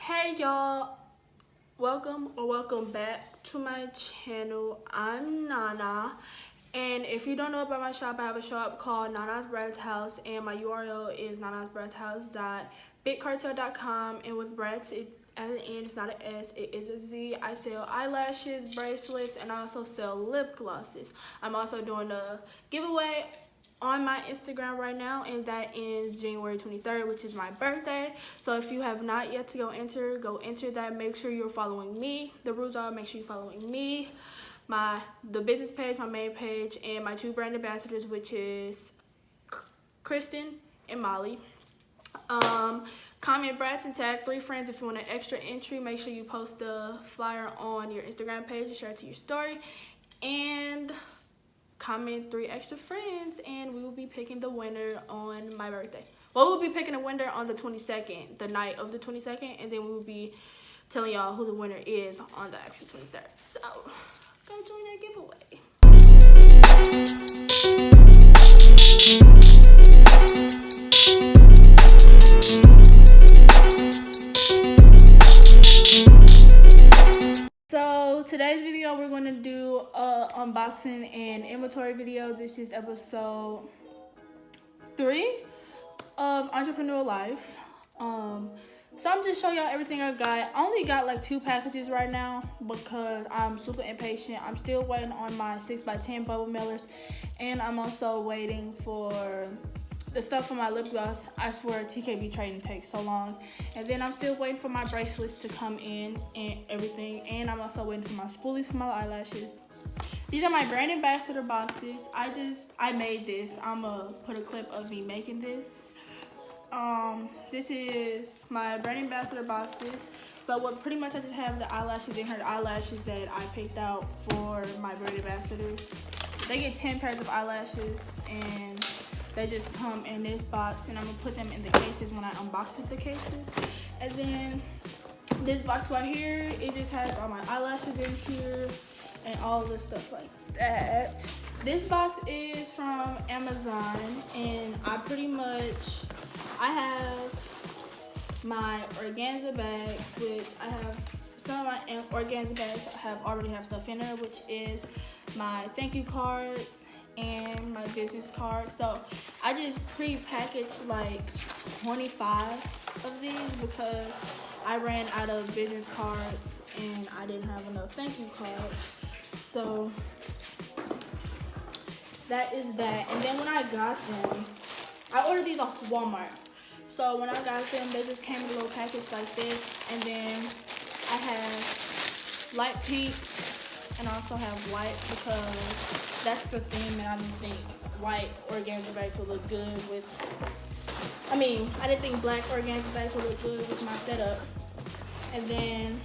Hey y'all, welcome back to my channel. I'm Nana, and if you don't know about my shop, I have a shop called Nana's Bread's House, and my URL is nanasbreadshouse.bitcartel.com. And with breads, it at the end it's not an S, it is a Z. I sell eyelashes, bracelets, and I also sell lip glosses. I'm also doing a giveaway on my Instagram right now, and that ends January 23rd, which is my birthday. So if you have not yet to go enter that. Make sure you're following me. The rules are, make sure you're following me, the business page, my main page, and my two brand ambassadors, which is Kristen and Molly. Comment brats and tag 3 friends if you want an extra entry. Make sure you post the flyer on your Instagram page and share it to your story, and comment 3 extra friends, and we will be picking the winner on my birthday. Well, we'll be picking a winner on the 22nd, the night of the 22nd, and then we will be telling y'all who the winner is on the actual 23rd. So go join that giveaway. So today's video, we're going to do a unboxing and inventory video. This is episode 3 of Entrepreneur Life. So I'm just showing y'all everything I got. I only got like 2 packages right now because I'm super impatient. I'm still waiting on my 6x10 bubble mailers, and I'm also waiting for the stuff for my lip gloss. I swear TKB trading takes so long. And then I'm still waiting for my bracelets to come in and everything, and I'm also waiting for my spoolies for my eyelashes. These are my brand ambassador boxes. I made this. I'm gonna put a clip of me making this. This is my brand ambassador boxes. So what pretty much I just have the eyelashes in her, the eyelashes that I picked out for my brand ambassadors. They get 10 pairs of eyelashes, and they just come in this box, and I'm gonna put them in the cases when I unbox the cases. And then this box right here, it just has all my eyelashes in here and all the stuff like that. This box is from Amazon, and I have my organza bags, which I have some of my organza bags already have stuff in there, which is my thank you cards and my business cards. So I just pre-packaged like 25 of these because I ran out of business cards and I didn't have enough thank you cards. So that is that. And then when I got them, I ordered these off Walmart. So when I got them, they just came in a little package like this. And then I have light pink, and I also have white because that's the theme, and I didn't think white organza bags would look good with, I didn't think black organza bags would look good with my setup. And then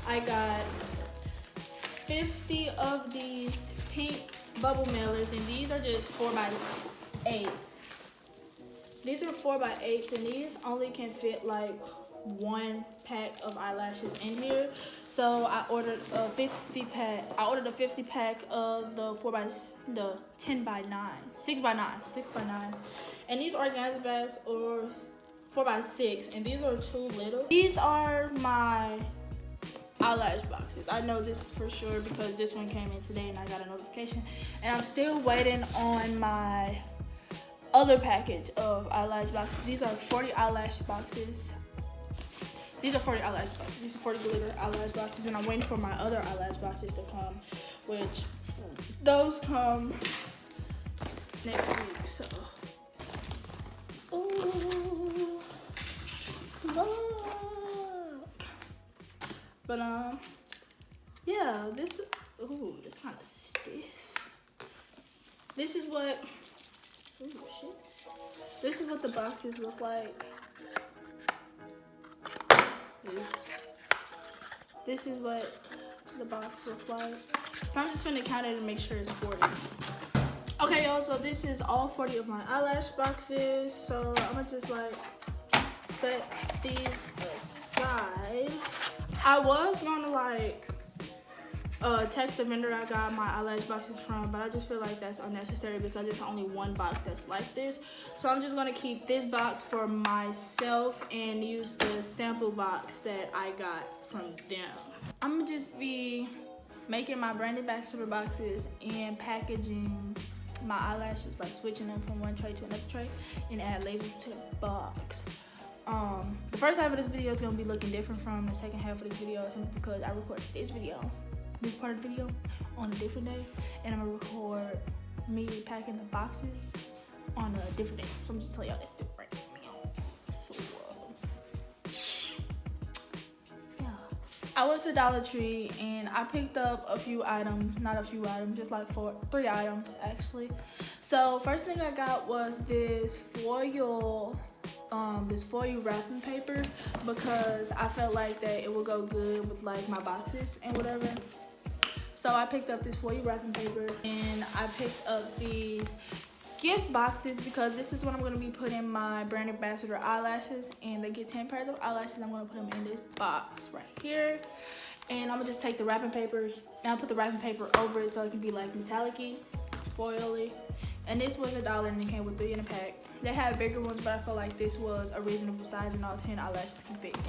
I got 50 of these pink bubble mailers, and these are just 4x8s. These are 4x8s, and these only can fit like 1 pack of eyelashes in here. So I ordered a 50 pack. I ordered a 50 pack of the 6x9, and these organza bags are 4x6, and these are too little. These are my eyelash boxes. I know this for sure because this one came in today and I got a notification, and I'm still waiting on my other package of eyelash boxes. These are 40 eyelash boxes. These are 40 eyelash boxes. These are 40 glitter eyelash boxes, and I'm waiting for my other eyelash boxes to come, which those come next week. So, ooh, look. But yeah, this kind of stiff. This is what the boxes look like. Oops. This is what the box looks like. So I'm just gonna count it and make sure it's 40. Okay, y'all, so this is all 40 of my eyelash boxes. So I'm gonna just like set these aside. I was gonna like text the vendor I got my eyelash boxes from, but I just feel like that's unnecessary because it's only one box that's like this. So I'm just gonna keep this box for myself and use the sample box that I got from them. I'm gonna just be making my brand ambassador boxes and packaging my eyelashes, like switching them from one tray to another tray, and add labels to the box. The first half of this video is gonna be looking different from the second half of this video, simply because I recorded this part of the video on a different day, and I'm gonna record me packing the boxes on a different day. So I'm just telling y'all this right now. Yeah, I went to Dollar Tree and I picked up a few items, not a few items, just like 3 items actually. So first thing I got was this foil wrapping paper, because I felt like that it would go good with like my boxes and whatever. So I picked up this foil wrapping paper, and I picked up these gift boxes because this is what I'm going to be putting my brand ambassador eyelashes, and they get 10 pairs of eyelashes. I'm going to put them in this box right here, and I'm going to just take the wrapping paper and I'll put the wrapping paper over it so it can be like metallic-y, foily. And this was $1 and it came with 3 in a pack. They had bigger ones, but I felt like this was a reasonable size and all 10 eyelashes can fit in it.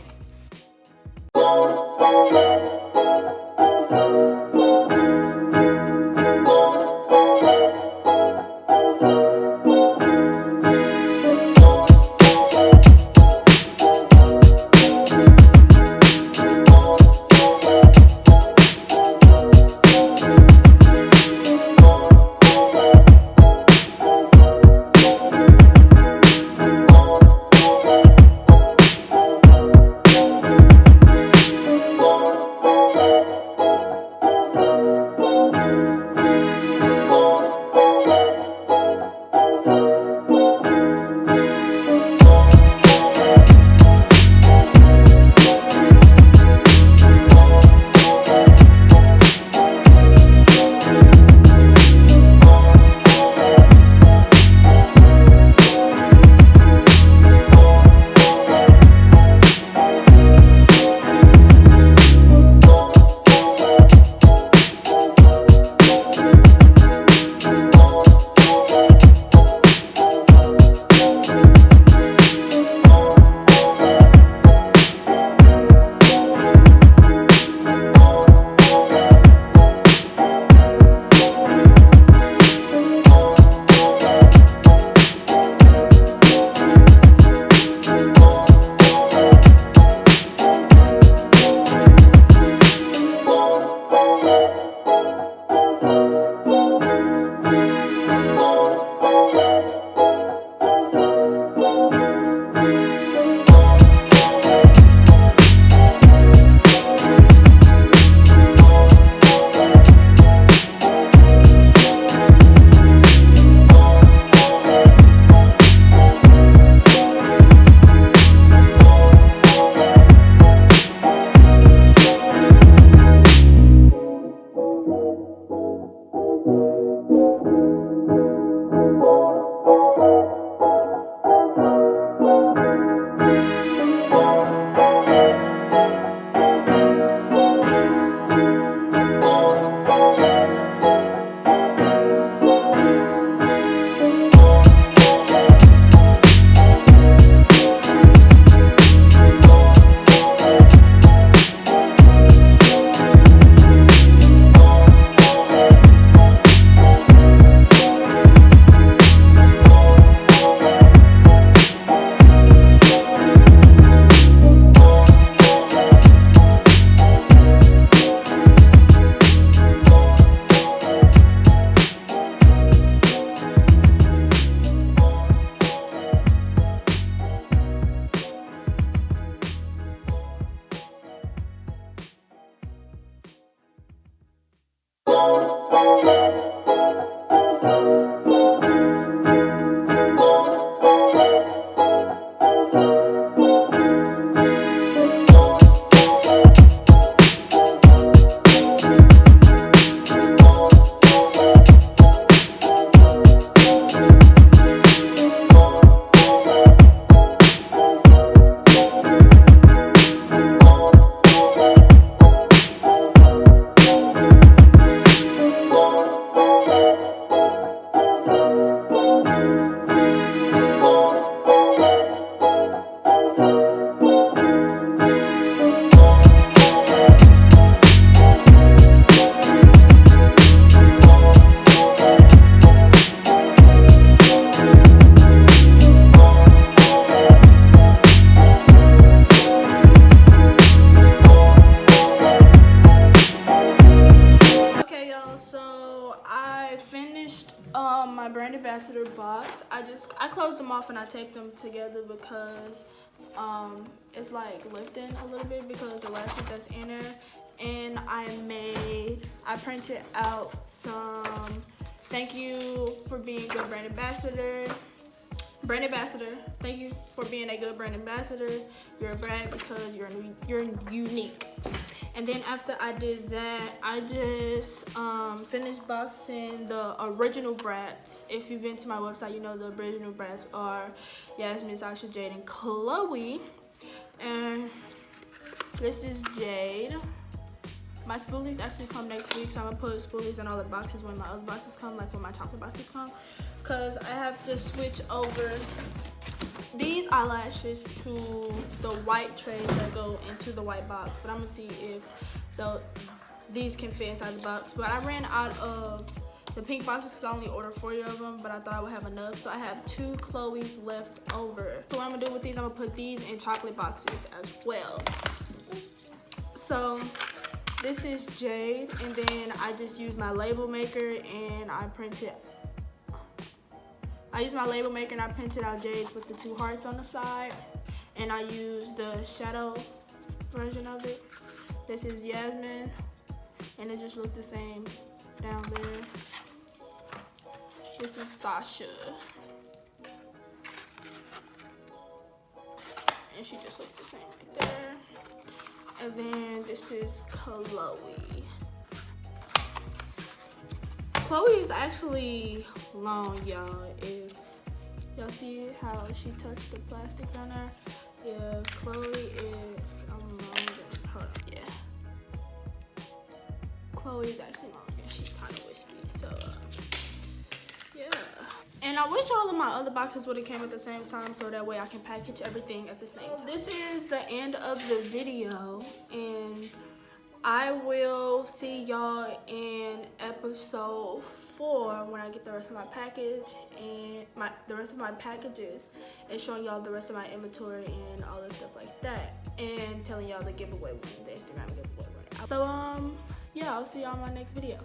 Ambassador box. I closed them off and I taped them together because it's like lifting a little bit because the lashes that's in there. And I printed out some thank you for being a good brand ambassador. Brand ambassador, thank you for being a good brand ambassador. You're a brand because you're unique. And then after I did that, I just finished boxing the original brats. If you've been to my website, you know the original brats are Yasmin, Sasha, Jade, and Chloe. And this is Jade. My spoolies actually come next week, so I'm gonna put spoolies in all the boxes when my other boxes come, like when my chocolate boxes come. Cause I have to switch over these eyelashes to the white trays that go into the white box. But I'm gonna see if these can fit inside the box. But I ran out of the pink boxes because I only ordered 40 of them, but I thought I would have enough. So I have 2 Chloe's left over. So what I'm gonna do with these, I'm gonna put these in chocolate boxes as well. So this is Jade, and then I just used my label maker and I printed out Jade with the 2 hearts on the side, and I used the shadow version of it. This is Yasmin, and it just looked the same down there. This is Sasha, and she just looks the same right there. And then this is Chloe. Chloe is actually long, y'all. If y'all see how she touched the plastic on her, yeah, Chloe is longer. Hold on, yeah. Chloe is actually long and she's kind of wispy, so yeah. And I wish all of my other boxes would have came at the same time so that way I can package everything at the same time. This is the end of the video, and I will see y'all in episode 4 when I get the rest of my package and the rest of my packages, and showing y'all the rest of my inventory and all this stuff like that, and telling y'all the giveaway when the Instagram giveaway. So yeah, I'll see y'all in my next video.